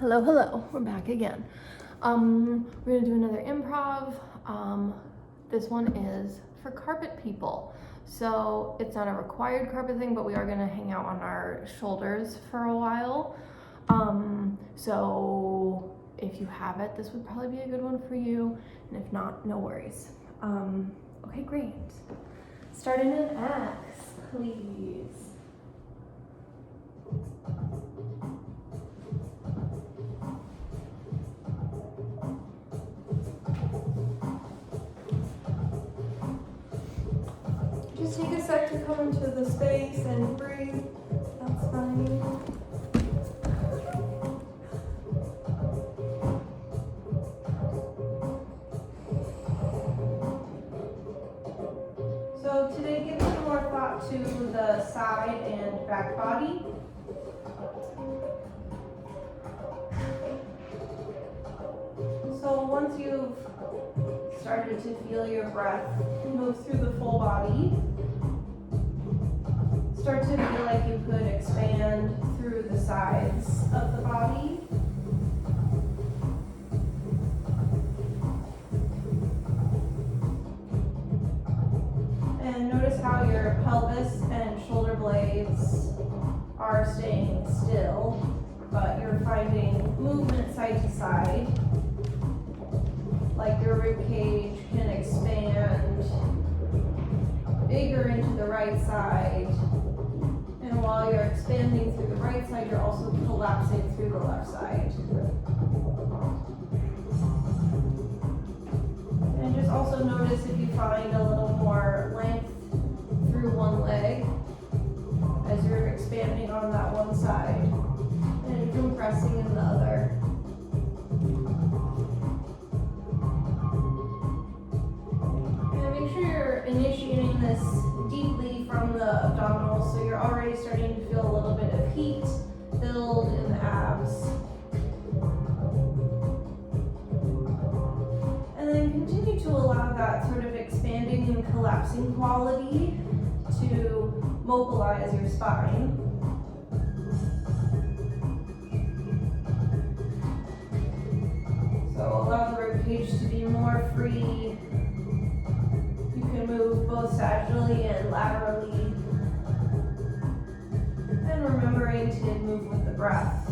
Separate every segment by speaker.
Speaker 1: Hello, hello, we're back again. We're gonna do another improv. This one is for carpet people. So it's not a required carpet thing, but we are gonna hang out on our shoulders for a while. So if you have it, this would probably be a good one for you. And if not, no worries. Okay, great. Start in an X, please. Just take a sec to come into the space and breathe. That's fine. So today, give some more thought to the side and back body. So once you've started to feel your breath move through the full body, start to feel like you could expand through the sides of the body. And notice how your pelvis and shoulder blades are staying still, but you're finding movement side to side. Like your rib cage can expand bigger into the right side. And while you're expanding through the right side, you're also collapsing through the left side. And just also notice if you find a little more length through one leg as you're expanding on that one side and compressing in the other. Initiating this deeply from the abdominals, so you're already starting to feel a little bit of heat build in the abs. And then continue to allow that sort of expanding and collapsing quality to mobilize your spine. So allow the ribcage to be more free. You can move both sagittally and laterally. And remembering to move with the breath.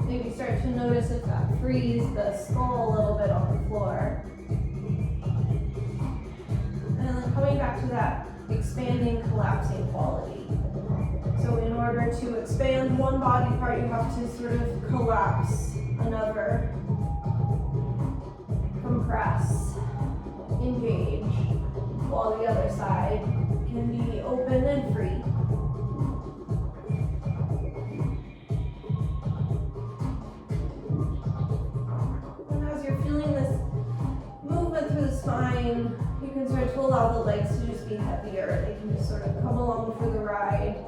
Speaker 1: Maybe start to notice if that frees the skull a little bit on the floor. And then coming back to that expanding, collapsing quality. So in order to expand one body part, you have to sort of collapse another. Compress, engage, while the other side can be open and free. And as you're feeling this movement through the spine, you can start to allow the legs to just be heavier. They can just sort of come along for the ride.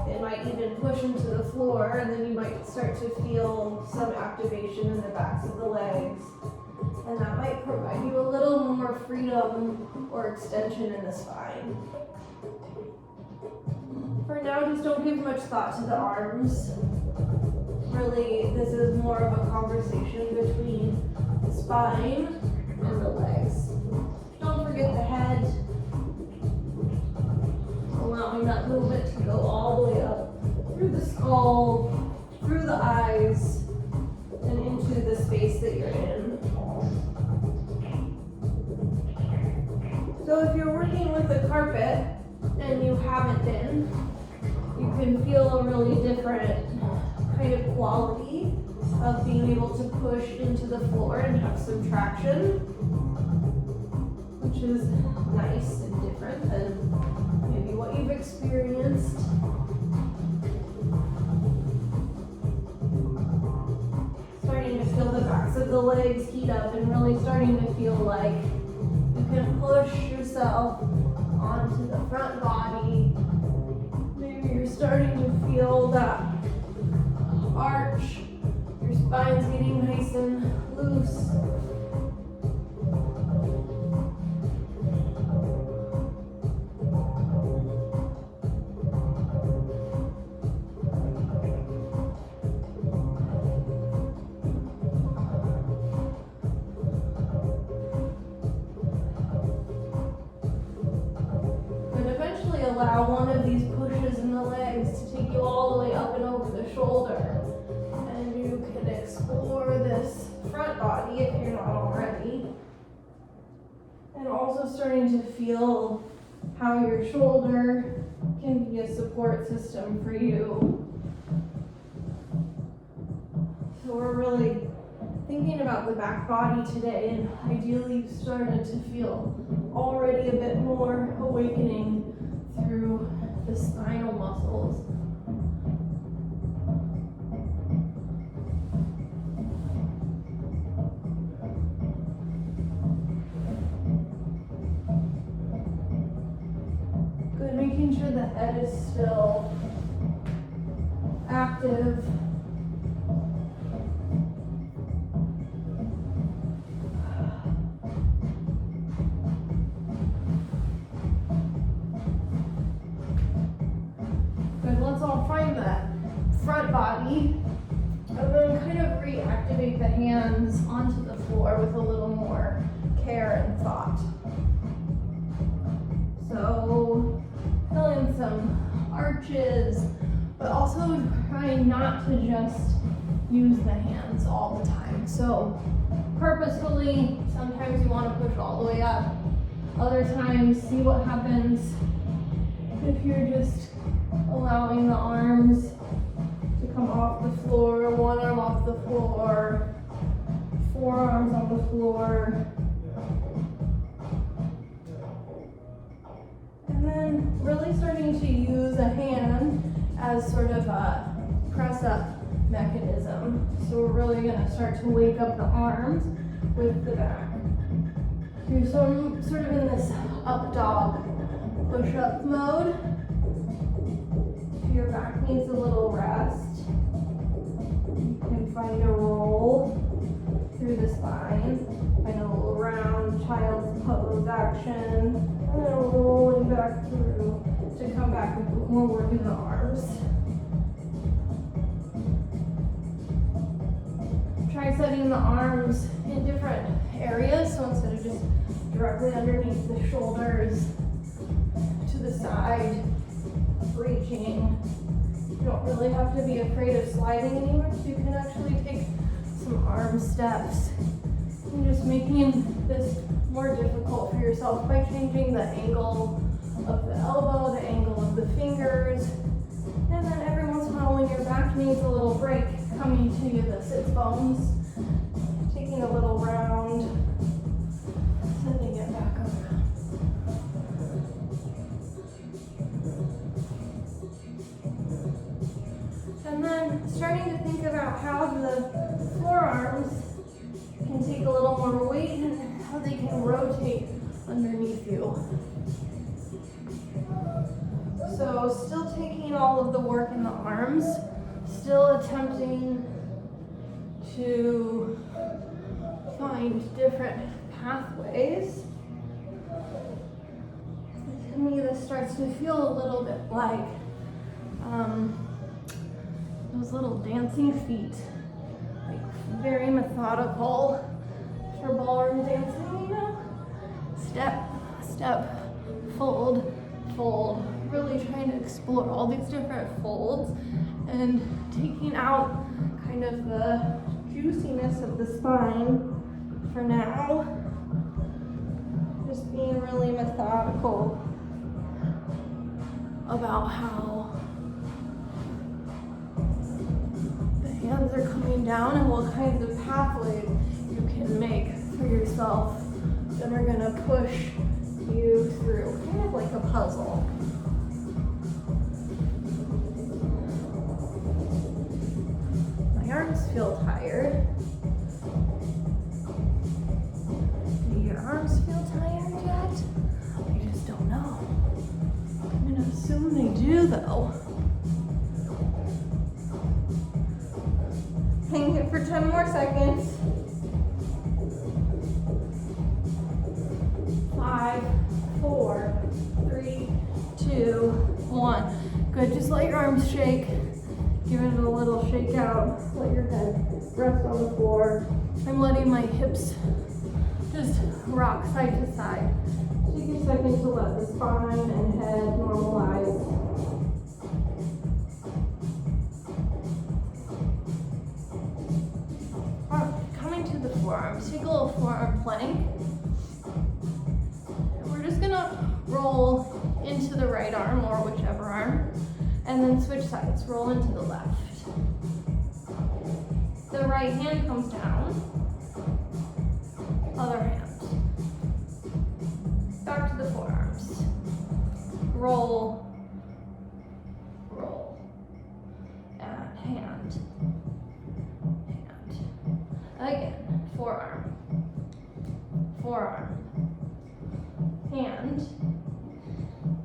Speaker 1: It might even push into the floor, and then you might start to feel some activation in the backs of the legs. And that might provide you a little more freedom or extension in the spine. For now, just don't give much thought to the arms. Really, this is more of a conversation between the spine and the legs. Don't forget the head. Allowing that movement to go all the way up through the skull, through the eyes, and into the space that you're in. So if you're working with a carpet and you haven't been, you can feel a really different kind of quality of being able to push into the floor and have some traction, which is nice and different than maybe what you've experienced. Starting to feel the backs of the legs heat up and really starting to feel like you can push yourself onto the front body. Maybe you're starting to feel that arch. Your spine's getting nice and loose. allow one of these pushes in the legs to take you all the way up and over the shoulder. And you can explore this front body if you're not already. And also starting to feel how your shoulder can be a support system for you. So we're really thinking about the back body today, and ideally you've started to feel already a bit more awakening through the spinal muscles. Good, making sure the head is still active. Let's all find that front body and then kind of reactivate the hands onto the floor with a little more care and thought. So fill in some arches, but also trying not to just use the hands all the time. So purposefully, sometimes you want to push all the way up. Other times, see what happens if you're just allowing the arms to come off the floor, one arm off the floor, forearms on the floor. And then really starting to use a hand as sort of a press-up mechanism. So we're really going to start to wake up the arms with the back. You're sort of in this up dog push-up mode. If your back needs a little rest, you can find a roll through the spine. Find a little round child's pose action, and then rolling back through to come back with more work in the arms. Try setting the arms in different areas, so instead of just directly underneath the shoulders, to the side, reaching. You don't really have to be afraid of sliding anymore, so you can actually take some arm steps and just making this more difficult for yourself by changing the angle of the elbow, the angle of the fingers, and then every once in a while when your back needs a little break, coming to you, the sits bones, taking a little round, sending it back around. And then starting to think about how the forearms can take a little more weight and how they can rotate underneath you. So still taking all of the work in the arms, still attempting to find different pathways. To me, this starts to feel a little bit like those little dancing feet, like very methodical for ballroom dancing, you know? Step, step, fold, fold. Really trying to explore all these different folds and taking out kind of the juiciness of the spine for now. Just being really methodical about how the hands are coming down and what kinds of pathways you can make for yourself that are gonna push you through, kind of like a puzzle. My arms feel tired. Do your arms feel tired yet? I just don't know. I'm gonna assume they do though. Hang it for 10 more seconds. 5, 4, 3, 2, 1. Good, just let your arms shake. Give it a little shake out. Let your head rest on the floor. I'm letting my hips just rock side to side. Take a second to let the spine and head normalize. And then switch sides, roll into the left. The right hand comes down, other hand. Back to the forearms. Roll, roll, and hand, hand. Again, forearm, forearm, hand,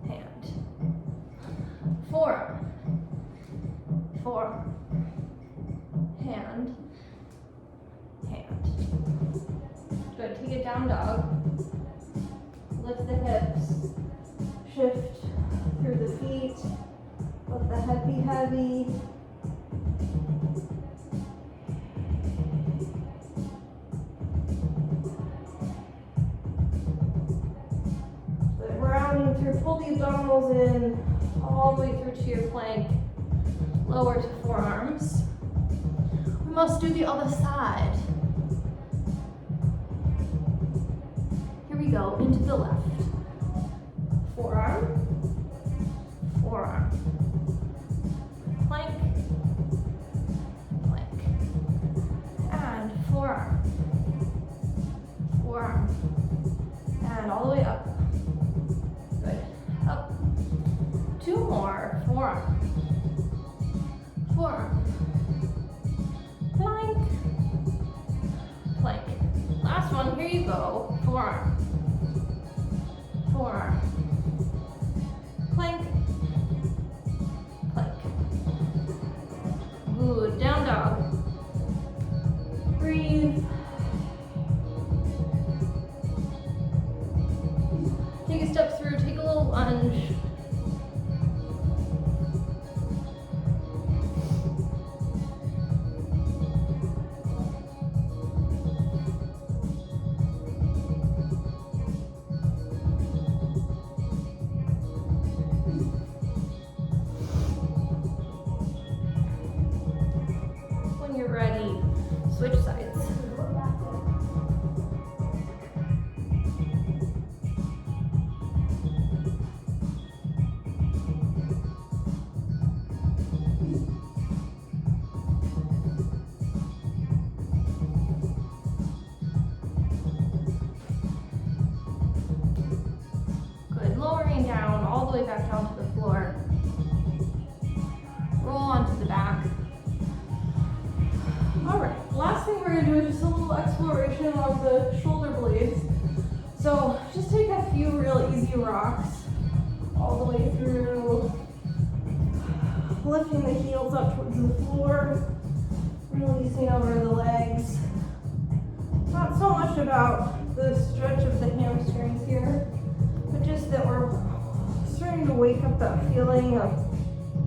Speaker 1: hand, forearm, forearm, hand, hand. Good, take it down dog. Lift the hips, shift through the feet, let the head be heavy. Then rounding through, pull the abdominals in, all the way through to your plank, lower to forearms. We must do the other side. Here we go, into the left. Forearm, forearm, plank, plank, and forearm, forearm, and all the way up. Good, up. Two more, forearm, forearm, plank, plank. Last one, here you go, forearm, forearm, plank, plank. Good, down dog. Breathe. Take a step through, take a little lunge. You're ready, switch sides. Good, lowering down, all the way back down to the floor. Roll onto the back. Alright, last thing we're going to do is just a little exploration of the shoulder blades. So just take a few real easy rocks all the way through, lifting the heels up towards the floor, releasing over the legs. Not so much about the stretch of the hamstrings here, but just that we're starting to wake up that feeling of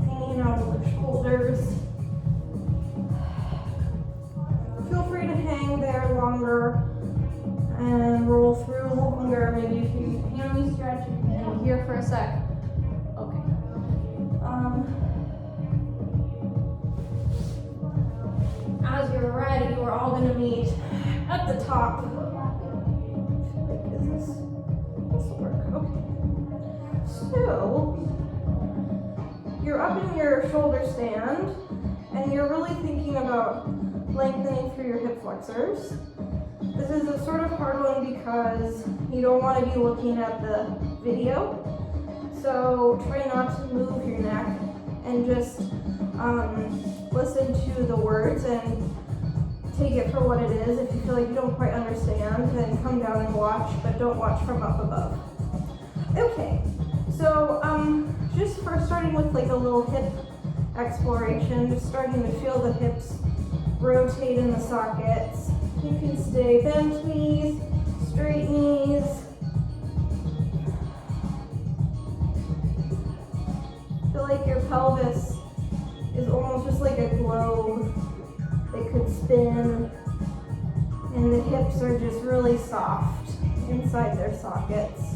Speaker 1: hanging out of the shoulders. Feel free to hang there longer and roll through longer. Maybe if you hammy stretch and here for a sec. Okay. As you're ready, we're all going to meet at the top. This will work. Okay. So you're up in your shoulder stand, and you're really thinking about lengthening through your hip flexors. This is a sort of hard one because you don't want to be looking at the video. So try not to move your neck and just listen to the words and take it for what it is. If you feel like you don't quite understand, then come down and watch, but don't watch from up above. Okay, so just for starting with like a little hip exploration, just starting to feel the hips rotate in the sockets. You can stay bent knees, straight knees. Feel like your pelvis is almost just like a globe that could spin, and the hips are just really soft inside their sockets.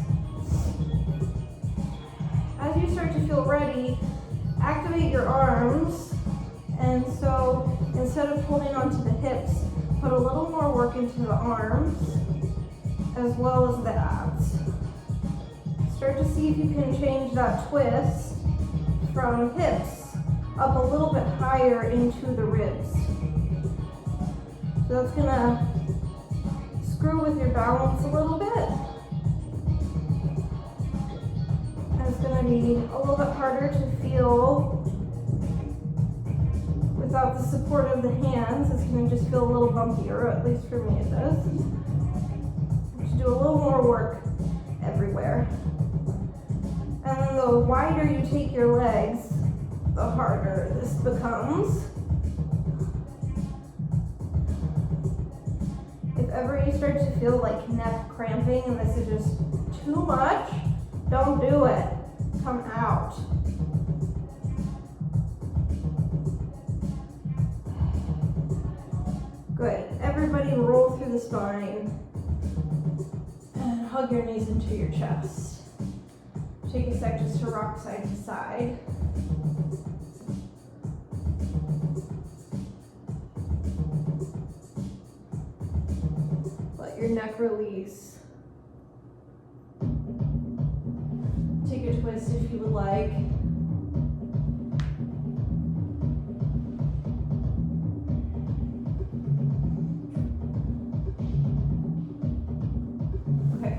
Speaker 1: As you start to feel ready, activate your arms, and so instead of holding onto the hips, put a little more work into the arms as well as the abs. Start to see if you can change that twist from hips up a little bit higher into the ribs. So that's gonna screw with your balance a little bit. And it's gonna be a little bit harder to feel without the support of the hands. It's gonna just feel a little bumpier, or at least for me it does. You should do a little more work everywhere. And then the wider you take your legs, the harder this becomes. If ever you start to feel like neck cramping and this is just too much, don't do it. Come out. Good. Everybody roll through the spine and hug your knees into your chest. Take a sec just to rock side to side. Let your neck release. Take a twist if you would like. Okay,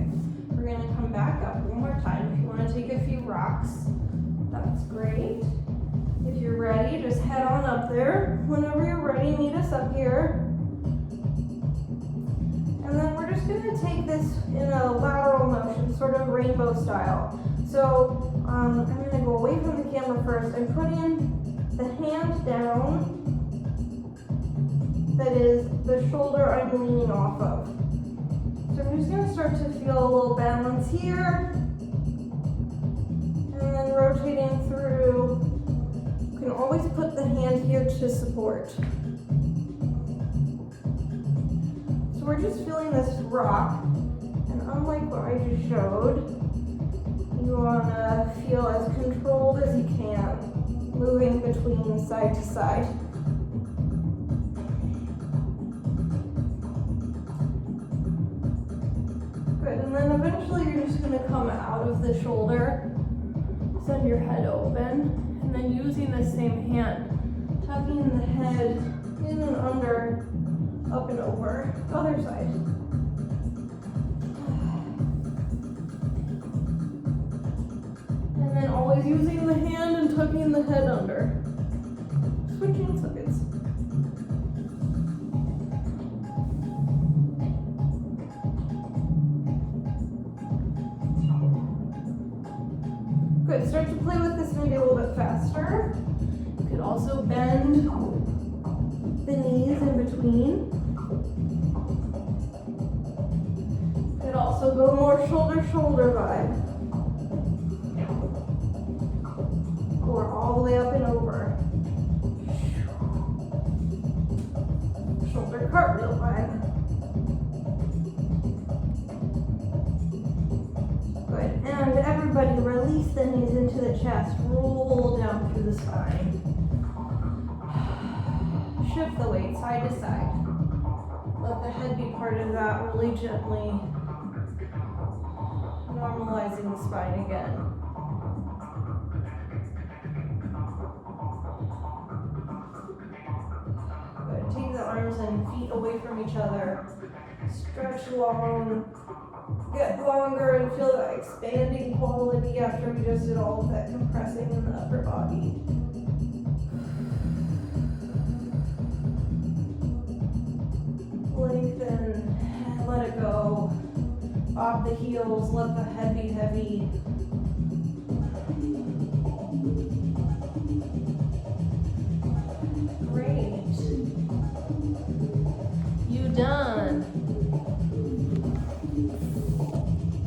Speaker 1: we're gonna come back up one more time. If you wanna take a few rocks, that's great. If you're ready, just head on up there. Whenever you're ready, meet us up here. And then we're just gonna take this in a lateral motion, sort of rainbow style. So I'm gonna go away from the camera first and put in the hand down that is the shoulder I'm leaning off of. So I'm just gonna start to feel a little balance here. And then rotating through. You can always put the hand here to support. So we're just feeling this rock. And unlike what I just showed, you wanna feel as controlled as you can, moving between side to side. Good, and then eventually you're just gonna come out of the shoulder, send your head open, and then using the same hand, tucking the head in and under, up and over, other side. And then always using the hand and tucking the head under. Switching sides. Good, start to play with this maybe a little bit faster. You could also bend the knees in between. You could also go more shoulder-shoulder vibe. Or all the way up and over. Shoulder cartwheel vibe. Good, and everybody release the knees into the chest, roll down through the spine. Shift the weight side to side. Let the head be part of that, really gently normalizing the spine again. Good, take the arms and feet away from each other. Stretch long. Get longer and feel that expanding quality after we just did all of that compressing in the upper body. Lengthen, let it go. Off the heels, let the head be heavy.